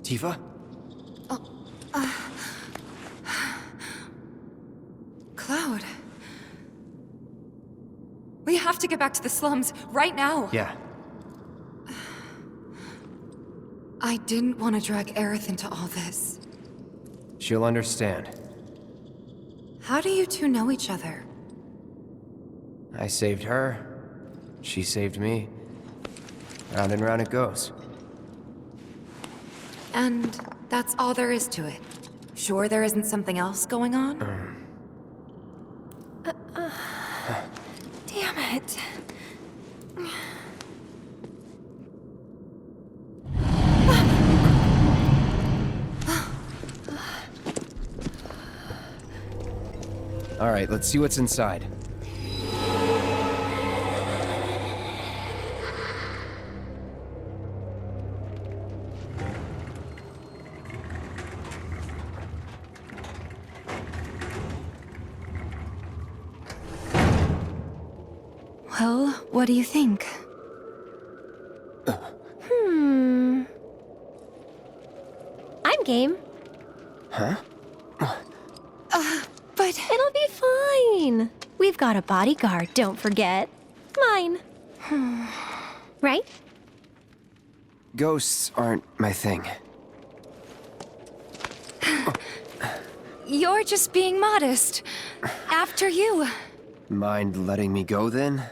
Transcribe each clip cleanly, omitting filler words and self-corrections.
Tifa? Cloud. We have to get back to the slums, right now. Yeah. I didn't want to drag Aerith into all this. She'll understand. How do you two know each other? I saved her. She saved me. Round and round it goes. And that's all there is to it. Sure there isn't something else going on? Damn it. All right, let's see what's inside. Well, what do you think? I'm game. Huh? But... It'll be fine. We've got a bodyguard, don't forget. Mine. Right? Ghosts aren't my thing. You're just being modest. After you. Mind letting me go then?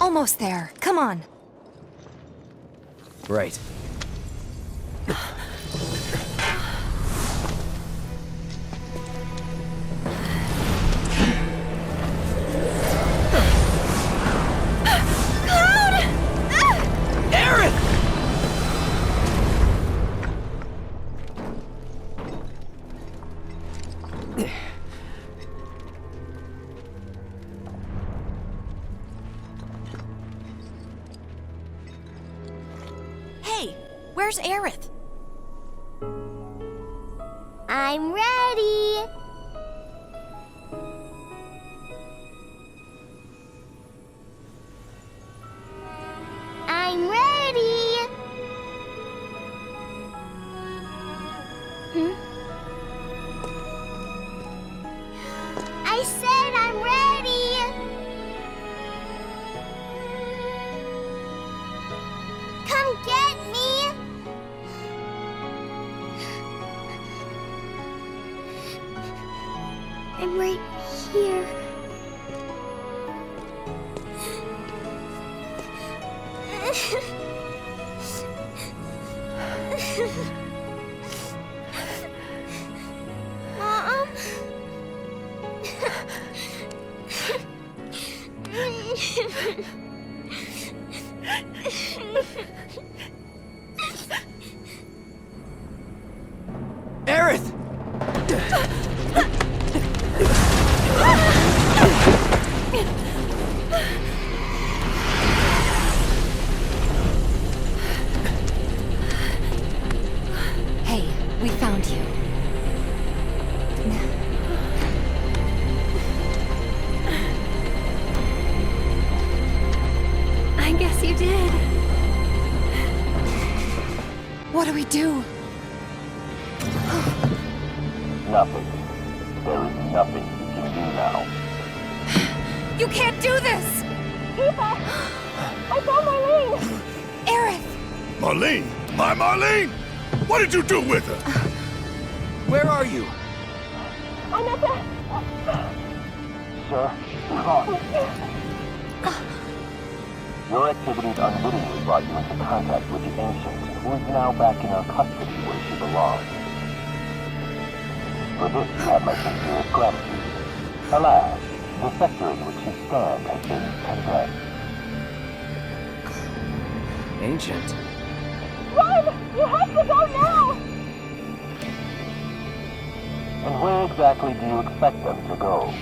Almost there. Come on. Right. Hey, where's Aerith? I'm ready. I'm ready. I said I'm ready. Come get me. I'm right here. Mom? Aerith! Hey, we found you. I guess you did. What do we do? Nothing. There is nothing you can do now. You can't do this! Tifa! I found Marlene! Aerith! Marlene? My Marlene? What did you do with her? Where are you? I'm at the... Sir, come. Your activities unwittingly brought you into contact with the Ancient, who is now back in our custody where she belongs. For this, I have my sincerest gratitude. Alas, the sector in which you stand has been condemned. Ancient. Run! You have to go now! And where exactly do you expect them to go?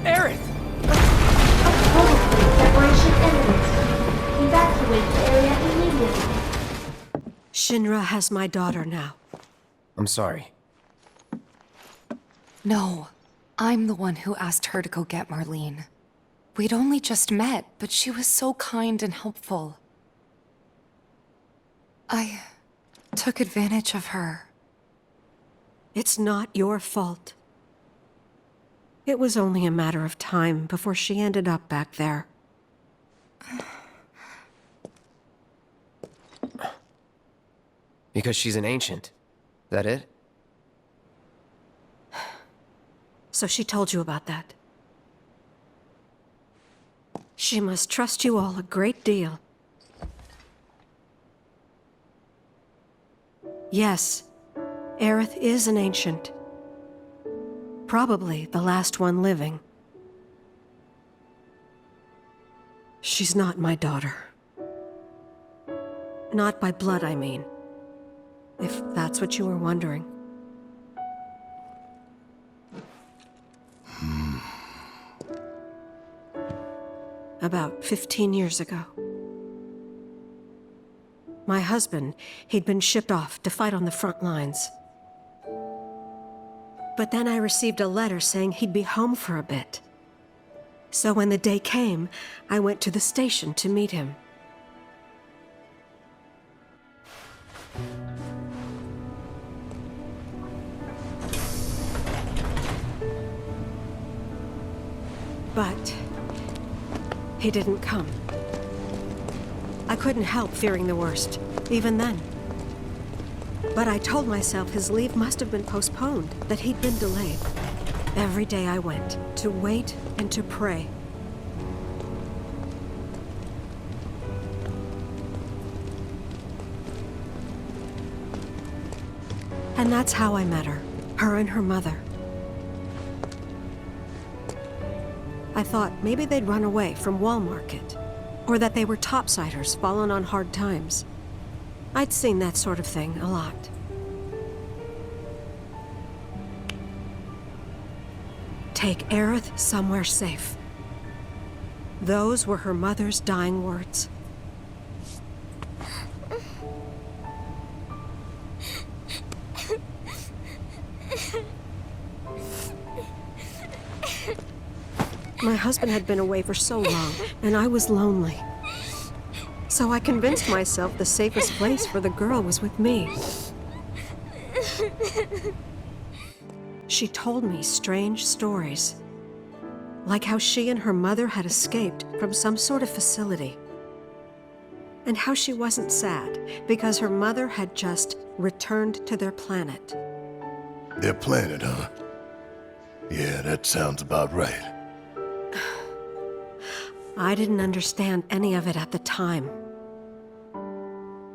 Aerith! Separation imminent. Evacuate the area immediately. Shinra has my daughter now. I'm sorry. No, I'm the one who asked her to go get Marlene. We'd only just met, but she was so kind and helpful. I took advantage of her. It's not your fault. It was only a matter of time before she ended up back there. Because she's an ancient. That it? So she told you about that. She must trust you all a great deal. Yes, Aerith is an ancient. Probably the last one living. She's not my daughter. Not by blood, I mean. If that's what you were wondering. About 15 years ago. My husband, he'd been shipped off to fight on the front lines. But then I received a letter saying he'd be home for a bit. So when the day came, I went to the station to meet him. But he didn't come. I couldn't help fearing the worst, even then. But I told myself his leave must have been postponed, that he'd been delayed. Every day I went, to wait and to pray. And that's how I met her and her mother. I thought maybe they'd run away from Wall Market, or that they were topsiders fallen on hard times. I'd seen that sort of thing a lot. Take Aerith somewhere safe. Those were her mother's dying words. My husband had been away for so long, and I was lonely. So I convinced myself the safest place for the girl was with me. She told me strange stories, like how she and her mother had escaped from some sort of facility, and how she wasn't sad because her mother had just returned to their planet. Their planet, huh? Yeah, that sounds about right. I didn't understand any of it at the time.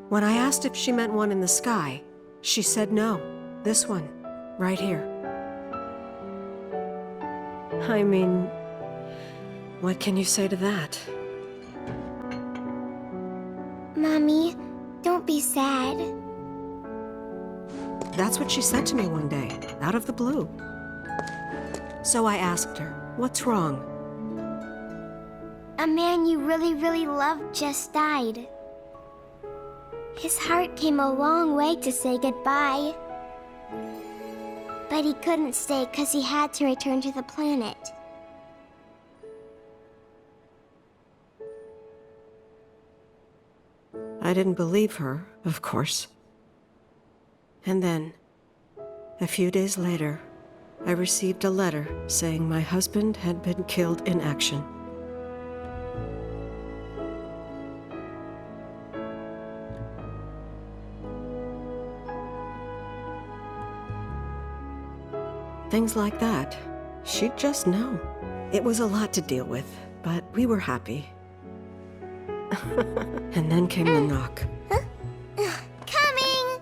When I asked if she meant one in the sky, she said no, this one, right here. I mean, what can you say to that? Mommy, don't be sad. That's what she said to me one day, out of the blue. So I asked her, what's wrong? A man you really, really loved just died. His heart came a long way to say goodbye. But he couldn't stay because he had to return to the planet. I didn't believe her, of course. And then, a few days later, I received a letter saying my husband had been killed in action. Things like that. She'd just know. It was a lot to deal with, but we were happy. And then came the knock. Coming!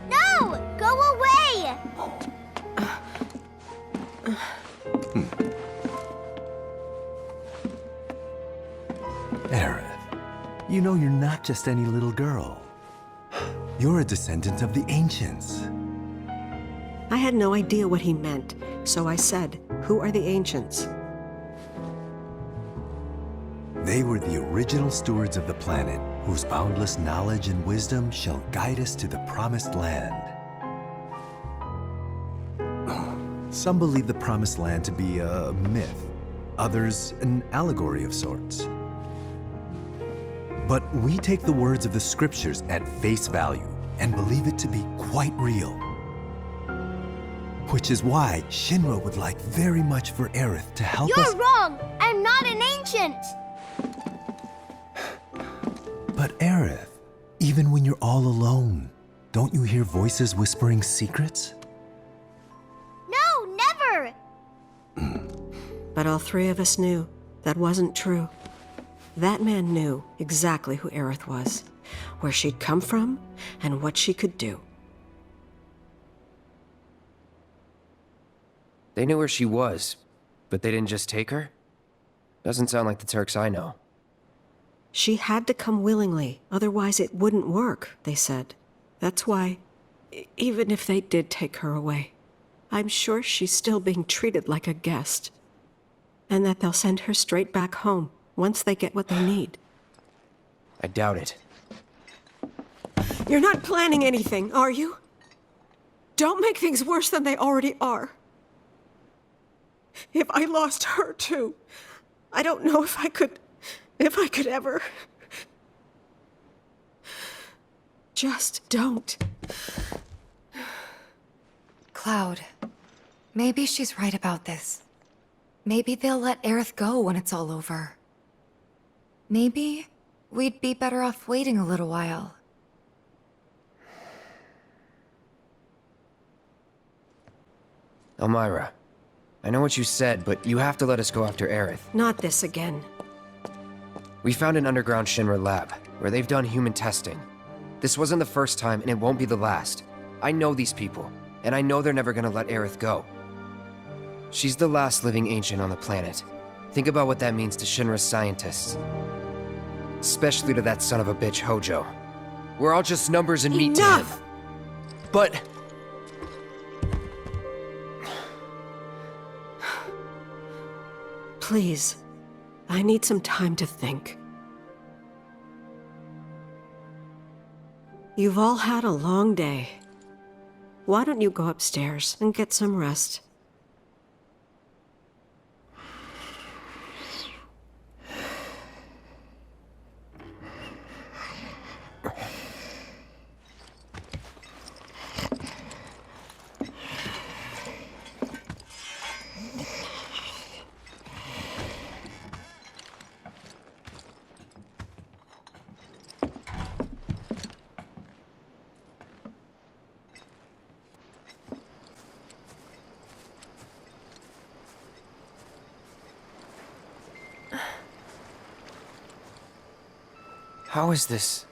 No! Go away! Aerith, you know you're not just any little girl. You're a descendant of the ancients. I had no idea what he meant, so I said, "Who are the ancients?" They were the original stewards of the planet, whose boundless knowledge and wisdom shall guide us to the promised land. Some believe the promised land to be a myth, others an allegory of sorts. But we take the words of the scriptures at face value and believe it to be quite real. Which is why Shinra would like very much for Aerith to help us— You're wrong! I'm not an ancient! But Aerith, even when you're all alone, don't you hear voices whispering secrets? No, never! But all three of us knew that wasn't true. That man knew exactly who Aerith was, where she'd come from, and what she could do. They knew where she was, but they didn't just take her? Doesn't sound like the Turks I know. She had to come willingly, otherwise it wouldn't work, they said. That's why, even if they did take her away, I'm sure she's still being treated like a guest. And that they'll send her straight back home once they get what they need. I doubt it. You're not planning anything, are you? Don't make things worse than they already are. If I lost her too, I don't know if I could ever. Just don't. Cloud, maybe she's right about this. Maybe they'll let Aerith go when it's all over. Maybe we'd be better off waiting a little while. Elmira, I know what you said, but you have to let us go after Aerith. Not this again. We found an underground Shinra lab, where they've done human testing. This wasn't the first time, and it won't be the last. I know these people, and I know they're never gonna let Aerith go. She's the last living ancient on the planet. Think about what that means to Shinra's scientists. Especially to that son of a bitch Hojo. We're all just numbers and meat to him. Enough! But... Please, I need some time to think. You've all had a long day. Why don't you go upstairs and get some rest? How is this?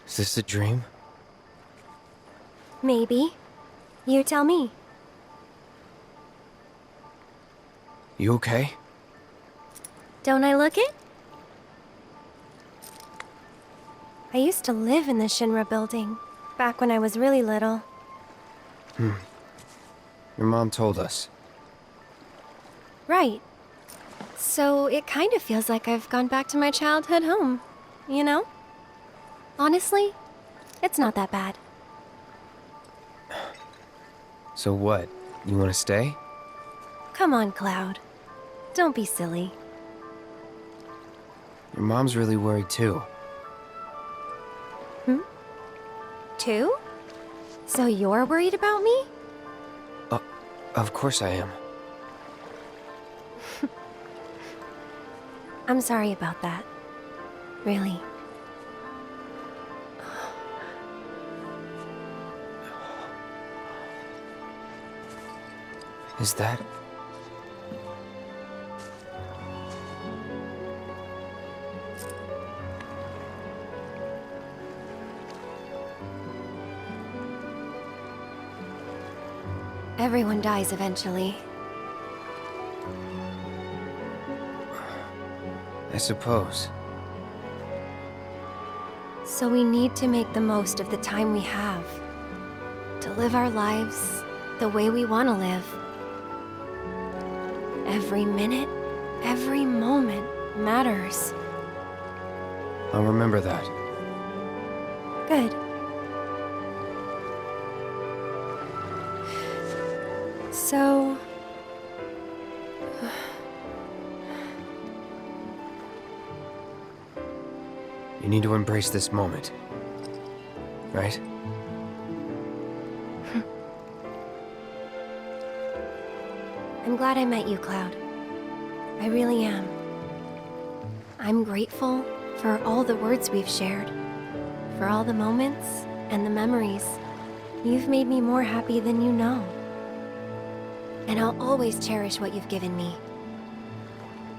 Is this a dream? Maybe. You tell me. You okay? Don't I look it? I used to live in the Shinra building, back when I was really little. Your mom told us. Right. So it kind of feels like I've gone back to my childhood home, you know? Honestly, it's not that bad. So what? You want to stay? Come on, Cloud. Don't be silly. Your mom's really worried too. Two? So you're worried about me? Of course I am. I'm sorry about that. Really. Is that... Everyone dies eventually. I suppose. So we need to make the most of the time we have. To live our lives the way we want to live. Every minute, every moment matters. I'll remember that. Good. So... You need to embrace this moment. Right? I'm glad I met you, Cloud. I really am. I'm grateful for all the words we've shared, for all the moments and the memories. You've made me more happy than you know. And I'll always cherish what you've given me.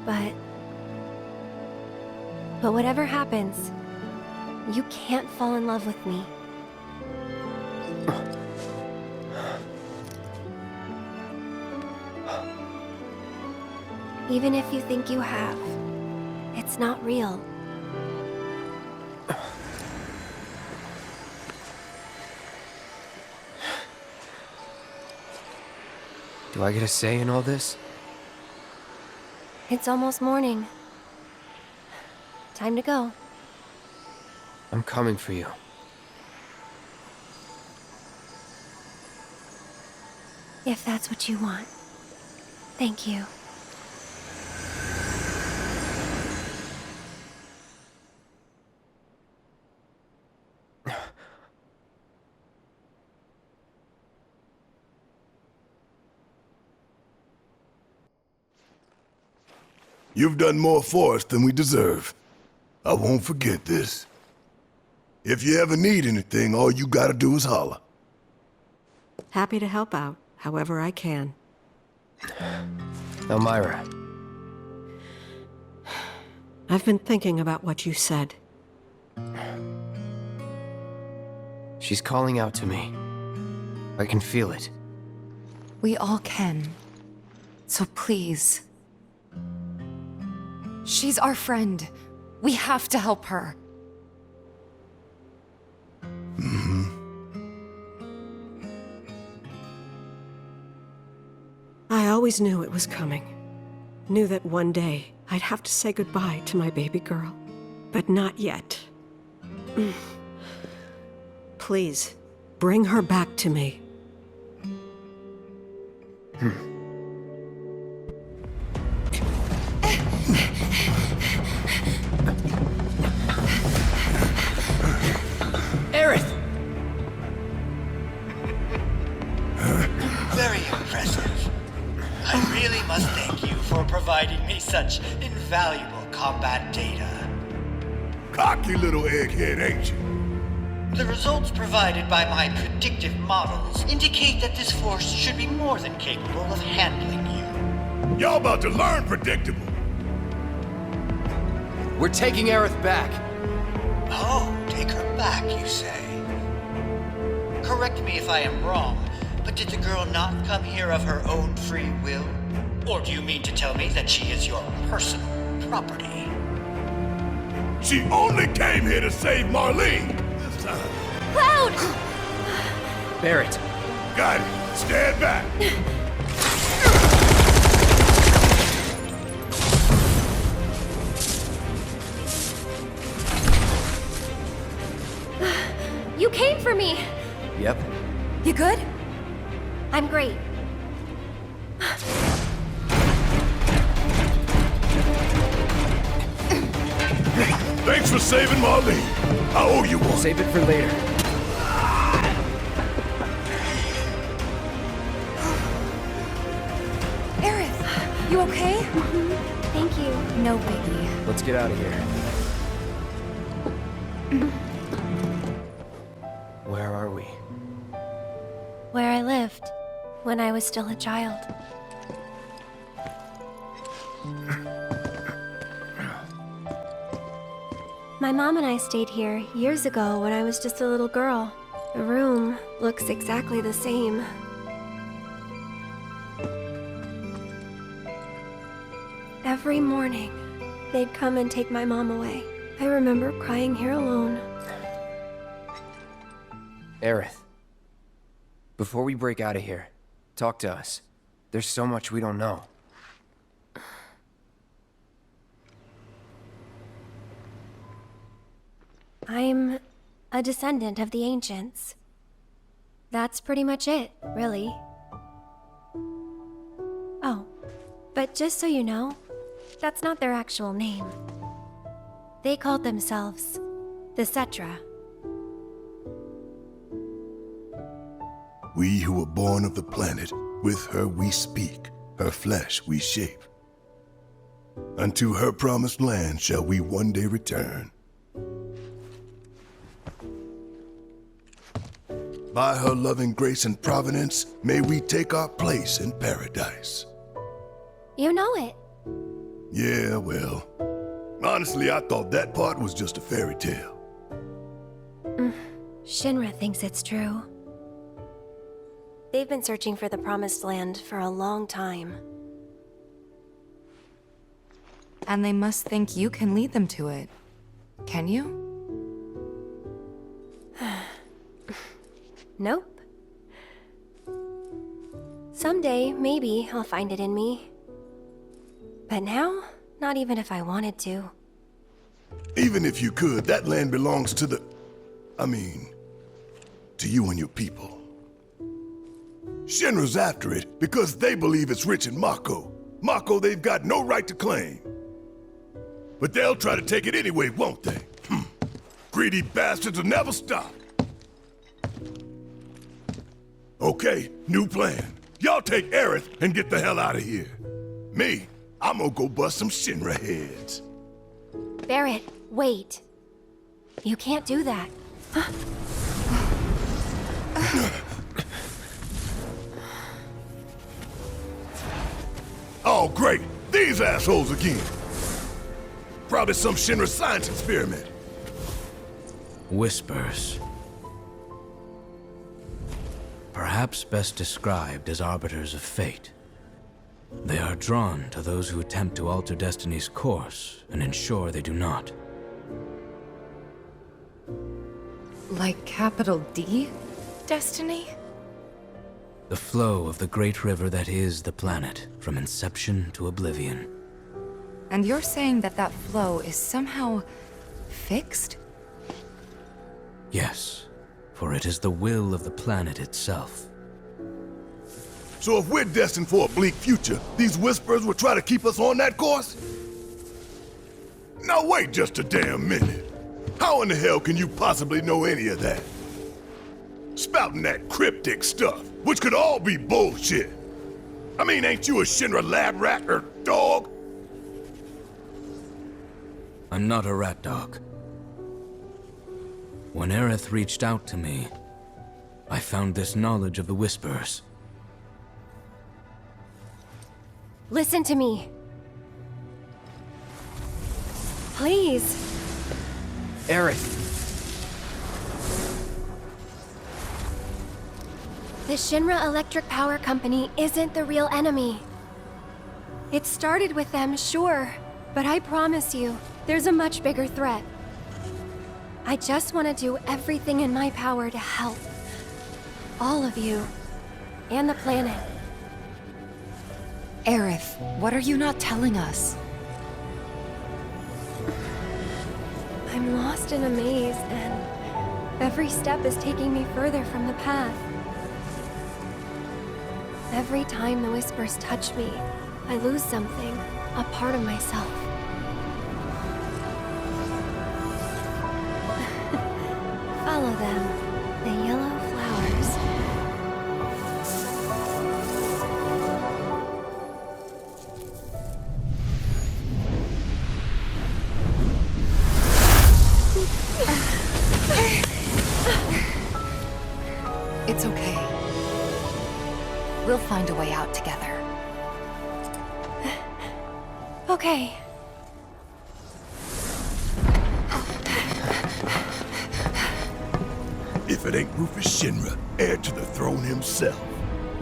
But whatever happens, you can't fall in love with me. Even if you think you have, it's not real. Do I get a say in all this? It's almost morning. Time to go. I'm coming for you. If that's what you want. Thank you. You've done more for us than we deserve. I won't forget this. If you ever need anything, all you gotta do is holler. Happy to help out, however I can. Elmira. I've been thinking about what you said. She's calling out to me. I can feel it. We all can. So please. She's our friend. We have to help her. I always knew it was coming. Knew that one day I'd have to say goodbye to my baby girl. But not yet. Please, bring her back to me. Aerith! Very impressive. I really must thank you for providing me such invaluable combat data. Cocky little egghead, ain't you? The results provided by my predictive models indicate that this force should be more than capable of handling you. Y'all about to learn predictable. We're taking Aerith back. Oh, take her back, you say? Correct me if I am wrong, but did the girl not come here of her own free will? Or do you mean to tell me that she is your personal property? She only came here to save Marlene. This time. Cloud! Barrett. Got it. Stand back. You came for me! Yep. You good? I'm great. Thanks for saving Marlene. I owe you one. Save it for later. Aerith, you okay? Thank you. No biggie. Let's get out of here. Where are we? Where I lived when I was still a child. My mom and I stayed here years ago when I was just a little girl. The room looks exactly the same. Every morning, they'd come and take my mom away. I remember crying here alone. Aerith. Before we break out of here, talk to us. There's so much we don't know. I'm a descendant of the ancients. That's pretty much it, really. Oh, but just so you know, that's not their actual name. They called themselves the Cetra. We who were born of the planet, with her we speak, her flesh we shape. Unto her promised land shall we one day return. By her loving grace and providence, may we take our place in paradise. You know it. Yeah, well, honestly, I thought that part was just a fairy tale. Shinra thinks it's true. They've been searching for the Promised Land for a long time. And they must think you can lead them to it. Can you? Nope. Someday, maybe, I'll find it in me. But now, not even if I wanted to. Even if you could, that land belongs to the... to you and your people. Shinra's after it because they believe it's rich in Mako. Mako they've got no right to claim. But they'll try to take it anyway, won't they? Greedy bastards will never stop. Okay, new plan. Y'all take Aerith and get the hell out of here. Me, I'm gonna go bust some Shinra heads. Barrett, wait. You can't do that. Oh, great. These assholes again. Probably some Shinra science experiment. Whispers. Perhaps best described as arbiters of fate. They are drawn to those who attempt to alter destiny's course and ensure they do not. Like capital D? Destiny? The flow of the great river that is the planet, from inception to oblivion. And you're saying that that flow is somehow fixed? Yes, for it is the will of the planet itself. So if we're destined for a bleak future, these Whispers will try to keep us on that course? Now wait just a damn minute. How in the hell can you possibly know any of that? Spouting that cryptic stuff, which could all be bullshit. Ain't you a Shinra lab rat or dog? I'm not a rat dog. When Aerith reached out to me, I found this knowledge of the Whispers. Listen to me. Please. Aerith! The Shinra Electric Power Company isn't the real enemy. It started with them, sure, but I promise you, there's a much bigger threat. I just want to do everything in my power to help. All of you. And the planet. Aerith, what are you not telling us? I'm lost in a maze, and every step is taking me further from the path. Every time the Whispers touch me, I lose something, a part of myself. Follow them, the yellow flowers. It's okay. We'll find a way out together. Okay. If it ain't Rufus Shinra, heir to the throne himself.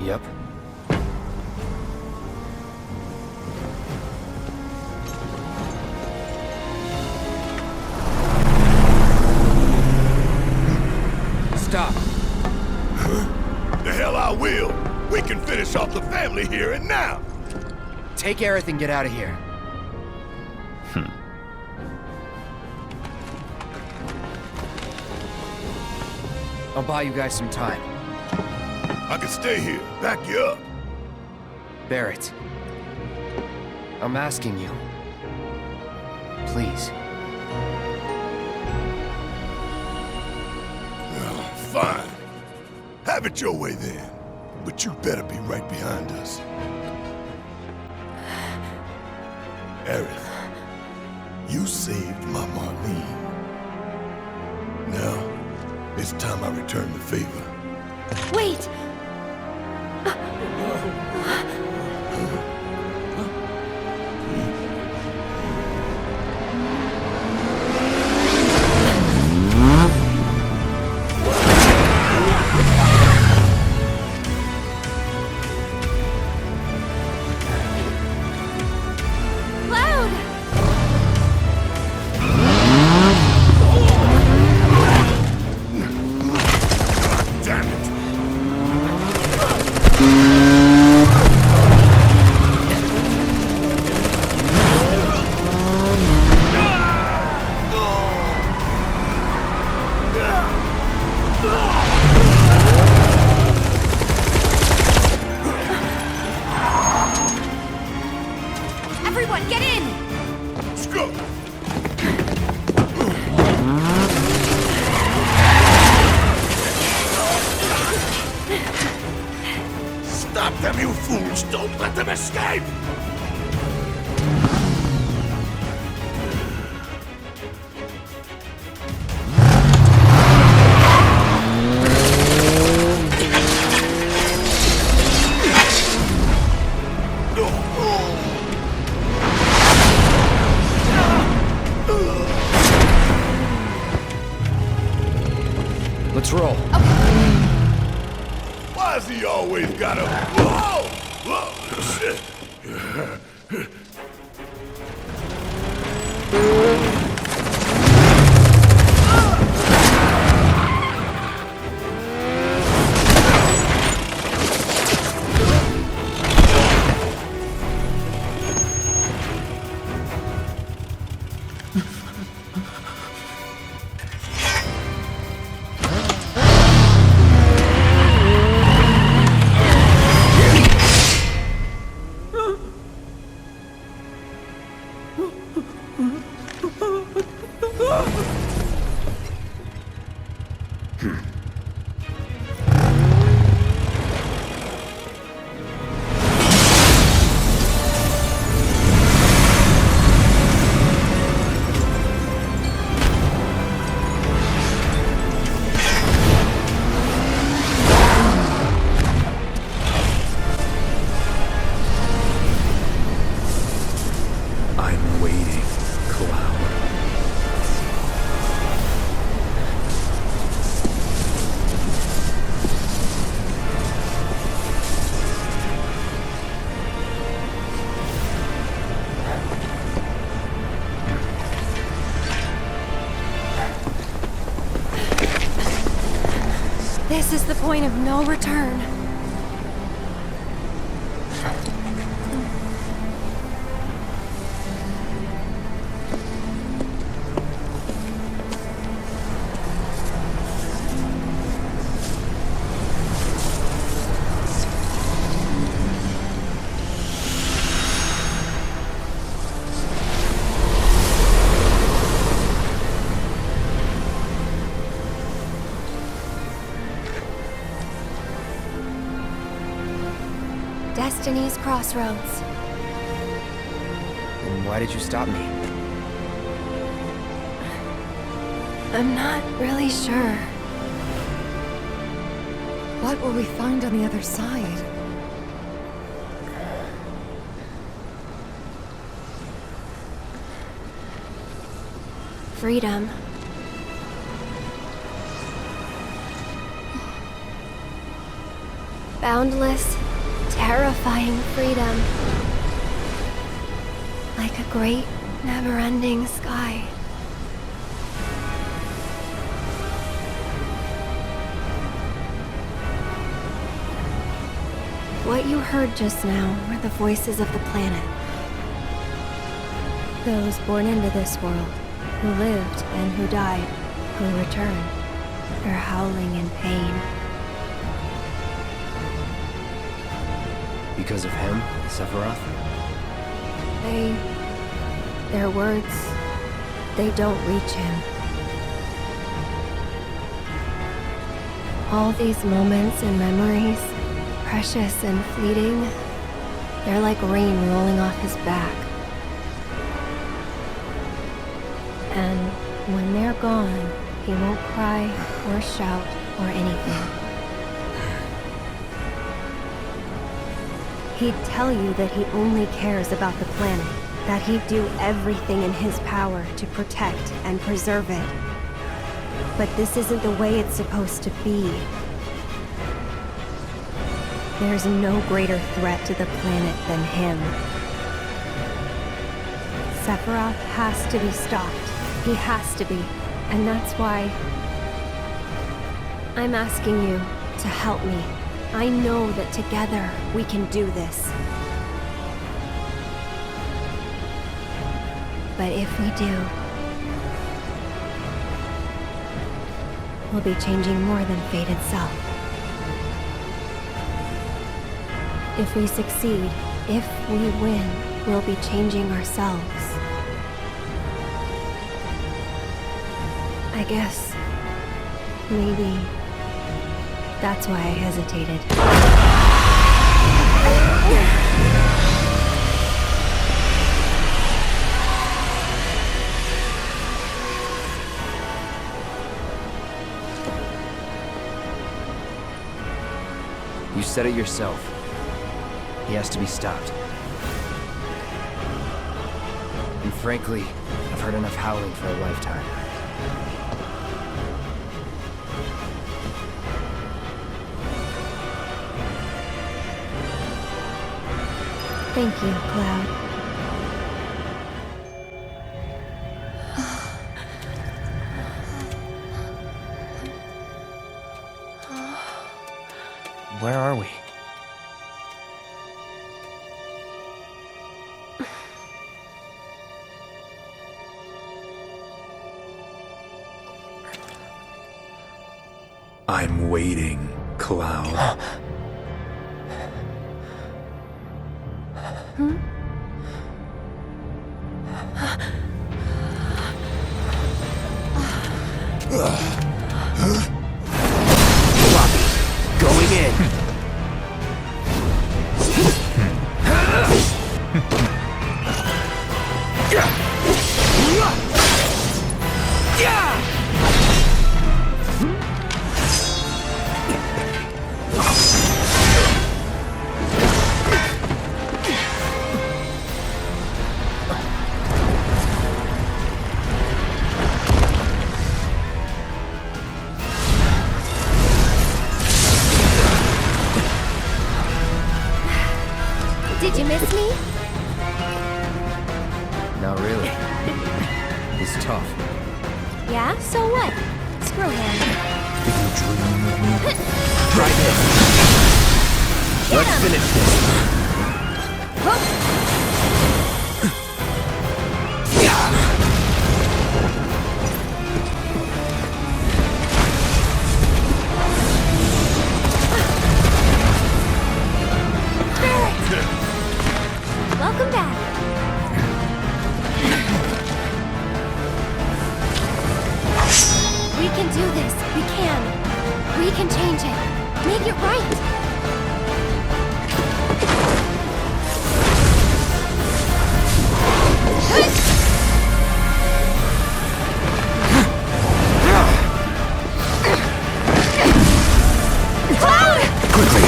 Yep. Stop. The hell I will. We can finish off the family here and now. Take Aerith and get out of here. I'll buy you guys some time. I can stay here, back you up. Barrett. I'm asking you. Please. Well, fine. Have it your way then. But you better be right behind us. Aerith, you saved my Marlene. Now, it's time I return the favor. Wait! Damn it! Everyone, get in! Let's go! Stop them, you fools! Don't let them escape! Let's roll. Why's he always got a... Whoa! Whoa! Shit! I'm waiting, Cloud. This is the point of no return. Destiny's crossroads. Then why did you stop me? I'm not really sure. What will we find on the other side? Freedom. Boundless, terrifying freedom. Like a great, never-ending sky. What you heard just now were the voices of the planet. Those born into this world, who lived and who died, who returned. They're howling in pain. Because of him, Sephiroth? Their words, they don't reach him. All these moments and memories, precious and fleeting, they're like rain rolling off his back. And when they're gone, he won't cry or shout or anything. He'd tell you that he only cares about the planet, that he'd do everything in his power to protect and preserve it. But this isn't the way it's supposed to be. There's no greater threat to the planet than him. Sephiroth has to be stopped. He has to be. And that's why I'm asking you to help me. I know that together we can do this. But if we do, we'll be changing more than fate itself. If we succeed, if we win, we'll be changing ourselves. I guess maybe that's why I hesitated. You said it yourself. He has to be stopped. And frankly, I've heard enough howling for a lifetime. Thank you, Cloud. Where are we? I'm waiting, Cloud. Going in. Did you miss me? Not really. He's tough. Yeah, so what? Screw him. Did you dream of me? Try this. Let's finish this. Welcome back. We can do this. We can. We can change it. Make it right. Cloud! Quickly.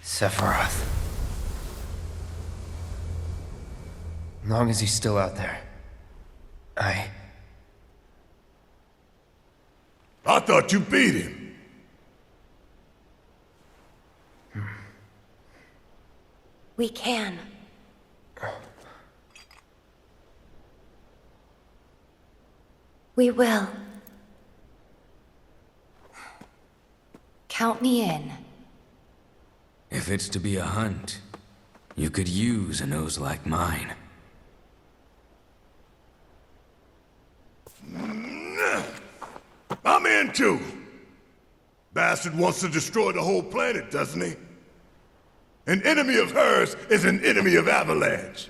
Sephiroth. As long as he's still out there. I thought you beat him. We can. We will. Count me in. If it's to be a hunt, you could use a nose like mine. I'm in too. Bastard wants to destroy the whole planet, doesn't he? An enemy of hers is an enemy of Avalanche.